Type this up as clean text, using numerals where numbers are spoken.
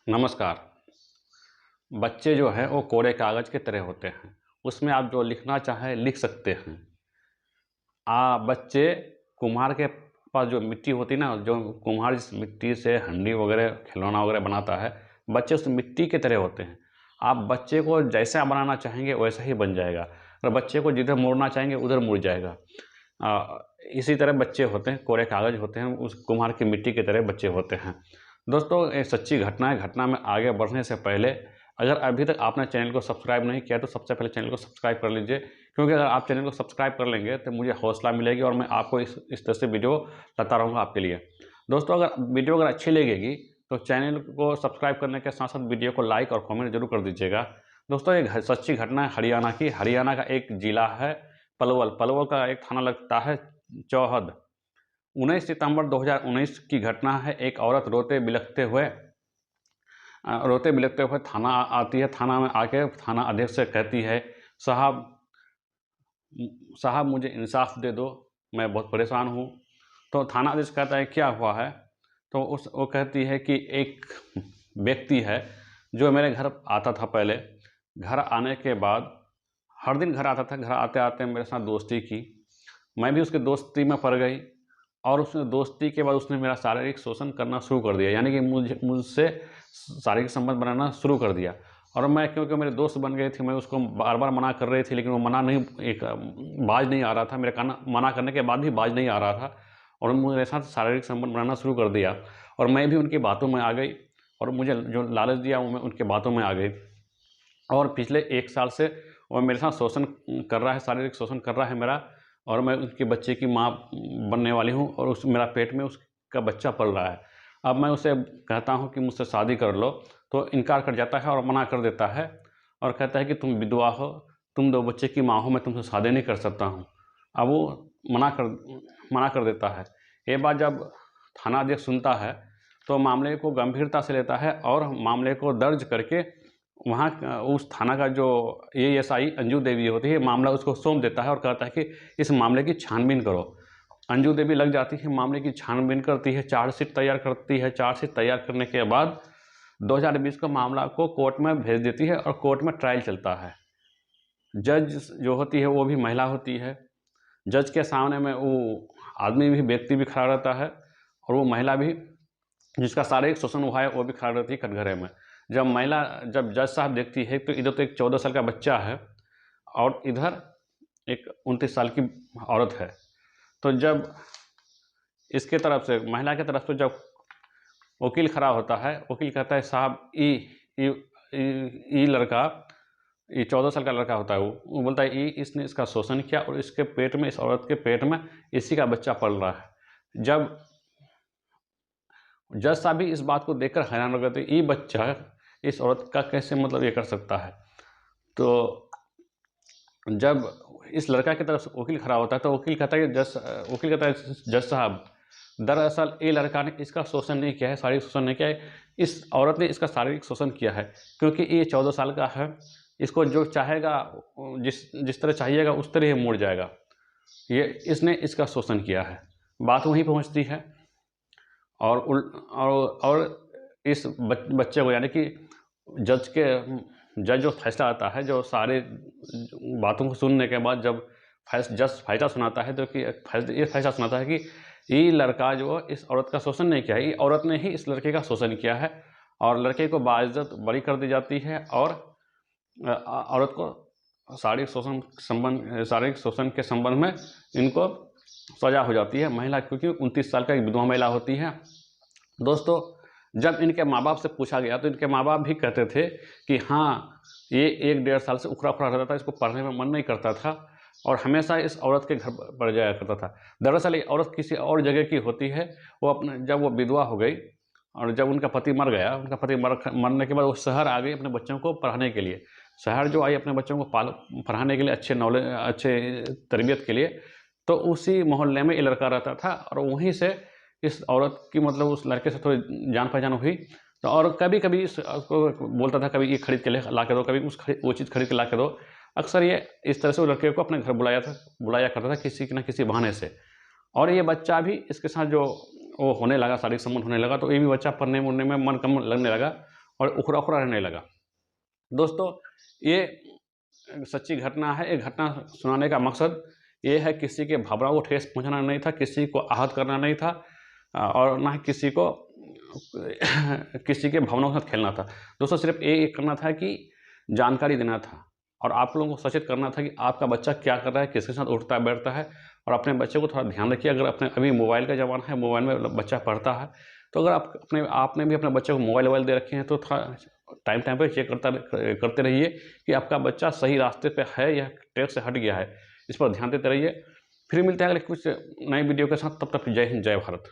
नमस्कार। बच्चे जो हैं वो कोरे कागज़ की तरह होते हैं। उसमें आप जो लिखना चाहें लिख सकते हैं। बच्चे कुम्हार के पास जो मिट्टी होती है ना, जो कुम्हार जिस मिट्टी से हंडी वगैरह, खिलौना वगैरह बनाता है, बच्चे उस मिट्टी की तरह होते हैं। आप बच्चे को जैसा बनाना चाहेंगे वैसा ही बन जाएगा और बच्चे को जिधर मोड़ना चाहेंगे उधर मुड़ जाएगा। इसी तरह बच्चे होते हैं, कोरे कागज़ होते हैं, उस कुम्हार की मिट्टी की तरह बच्चे होते हैं। दोस्तों, ये सच्ची घटना है। घटना में आगे बढ़ने से पहले अगर अभी तक आपने चैनल को सब्सक्राइब नहीं किया तो सबसे पहले चैनल को सब्सक्राइब कर लीजिए, क्योंकि अगर आप चैनल को सब्सक्राइब कर लेंगे तो मुझे हौसला मिलेगी और मैं आपको इस तरह से वीडियो लाता रहूँगा आपके लिए। दोस्तों, अगर वीडियो अगर अच्छी लगेगी तो चैनल को सब्सक्राइब करने के साथ साथ वीडियो को लाइक और कमेंट जरूर कर दीजिएगा। दोस्तों, ये सच्ची घटना है हरियाणा की। हरियाणा का एक जिला है पलवल। पलवल का एक थाना लगता है चौहद। 19 सितंबर 2019 की घटना है। एक औरत रोते बिलखते हुए थाना आती है। थाना में आके थाना अध्यक्ष से कहती है, साहब साहब मुझे इंसाफ दे दो, मैं बहुत परेशान हूँ। तो थाना अध्यक्ष कहता है, क्या हुआ है? तो वो कहती है कि एक व्यक्ति है जो मेरे घर आता था पहले। घर आने के बाद हर दिन घर आता था। घर आते आते मेरे साथ दोस्ती की, मैं भी उसकी दोस्ती में पड़ गई और उसने दोस्ती के बाद उसने मेरा शारीरिक शोषण करना शुरू कर दिया, यानी कि मुझसे शारीरिक संबंध बनाना शुरू कर दिया। और मैं, क्योंकि मेरे दोस्त बन गए थे, मैं उसको बार बार मना कर रही थी, लेकिन वो बाज नहीं आ रहा था। मेरे मना करने के बाद भी बाज नहीं आ रहा था और मेरे साथ शारीरिक संबंध बनाना शुरू कर दिया। और मैं भी उनकी बातों में आ गई और मुझे जो लालच दिया वो मैं उनके बातों में आ गई। और पिछले 1 साल से वो मेरे साथ शोषण कर रहा है, शारीरिक शोषण कर रहा है मेरा। और मैं उसके बच्चे की माँ बनने वाली हूँ और मेरा पेट में उसका बच्चा पल रहा है। अब मैं उसे कहता हूँ कि मुझसे शादी कर लो तो इनकार कर जाता है और मना कर देता है और कहता है कि तुम विधवा हो, तुम 2 बच्चे की माँ हो, मैं तुमसे शादी नहीं कर सकता हूँ। अब वो मना कर देता है। ये बात जब थाना अध्यक्ष सुनता है तो मामले को गंभीरता से लेता है और मामले को दर्ज करके वहाँ उस थाना का जो एएसआई अंजू देवी होती है, मामला उसको सौंप देता है और कहता है कि इस मामले की छानबीन करो। अंजू देवी लग जाती है, मामले की छानबीन करती है, चार्जशीट तैयार करती है। चार्जशीट तैयार करने के बाद 2020 को मामला को कोर्ट में भेज देती है और कोर्ट में ट्रायल चलता है। जज जो होती है वो भी महिला होती है। जज के सामने में वो व्यक्ति भी खड़ा रहता है और वो महिला भी, जिसका शारीरिक शोषण हुआ है, वो भी खड़ा रहती है कटघरे में। जब जज साहब देखती है तो इधर तो एक 14 साल का बच्चा है और इधर एक 29 साल की औरत है। तो जब इसके तरफ से, महिला की तरफ से जब वकील खड़ा होता है, वकील कहता है, साहब ये लड़का, ये 14 साल का लड़का होता है, वो बोलता है इसने इसका शोषण किया और इसके पेट में, इस औरत के पेट में इसी का बच्चा पल रहा है। जब जज साहब भी इस बात को देखकर हैरान हो गए थे, ये बच्चा इस औरत का कैसे मतलब ये कर सकता है। तो जब इस लड़का की तरफ से वकील खड़ा होता है तो वकील कहता है, जज साहब, दरअसल ये लड़का ने इसका शोषण नहीं किया है, शारीरिक शोषण नहीं किया है, इस औरत ने इसका शारीरिक शोषण किया है, क्योंकि ये 14 साल का है। इसको जो चाहेगा, जिस तरह चाहिएगा उस तरह ही मोड़ जाएगा। इसने इसका शोषण किया है। बात वहीं पहुंचती है और इस बच्चे को, यानी कि जज जो फैसला आता है, जो सारे बातों को सुनने के बाद जब जज फैसला सुनाता है तो ये फैसला सुनाता है कि ये लड़का जो इस औरत का शोषण नहीं किया है, ये औरत ने ही इस लड़के का शोषण किया है और लड़के को बाइज्जत बरी कर दी जाती है और औरत को शारीरिक शोषण के संबंध में इनको सजा हो जाती है। महिला, क्योंकि 29 साल का एक विधवा महिला होती है। दोस्तों, जब इनके माँ बाप से पूछा गया तो इनके माँ बाप भी कहते थे कि हाँ, ये 1-1.5 साल से उखड़ा रहता था, इसको पढ़ने में मन नहीं करता था और हमेशा इस औरत के घर पर जाया करता था। दरअसल ये औरत किसी और जगह की होती है। जब वो विधवा हो गई और जब उनका पति मर गया, उनका पति मरने के बाद वो शहर आ गई अपने बच्चों को पढ़ाने के लिए। शहर जो आई अपने बच्चों को पढ़ाने के लिए, अच्छे तरबियत के लिए, तो उसी मोहल्ले में ये लड़का रहता था और वहीं से इस औरत की, मतलब उस लड़के से थोड़ी जान पहचान हुई। तो और कभी कभी उसको बोलता था, कभी ये खरीद के ला के दो, कभी वो चीज़ खरीद के ला के दो। अक्सर ये इस तरह से वो लड़के को अपने घर बुलाया करता था किसी न किसी बहाने से। और ये बच्चा भी इसके साथ जो वो होने लगा, शारीरिक संबंध होने लगा, तो ये भी बच्चा पढ़ने उड़ने में मन कम लगने लगा और उखड़ा उखड़ा रहने लगा। दोस्तों, ये सच्ची घटना है। ये घटना सुनाने का मकसद ये है, किसी के भावनाओं को ठेस पहुंचाना नहीं था, किसी को आहत करना नहीं था, और ना ही किसी को किसी के भावनाओं के साथ खेलना था। दोस्तों, सिर्फ ये करना था कि जानकारी देना था और आप लोगों को सचेत करना था कि आपका बच्चा क्या कर रहा है, किसके साथ उठता बैठता है। और अपने बच्चे को थोड़ा ध्यान रखिए। अगर अभी मोबाइल का ज़माना है, मोबाइल में बच्चा पढ़ता है, तो अगर आपने भी अपने बच्चे को मोबाइल दे रखे हैं, तो थोड़ा टाइम पे चेक करते रहिए कि आपका बच्चा सही रास्ते पे है या ट्रैक से हट गया है। इस पर ध्यान देते रहिए। फिर मिलते हैं अगले कुछ नए वीडियो के साथ। तब तक जय हिंद, जय भारत।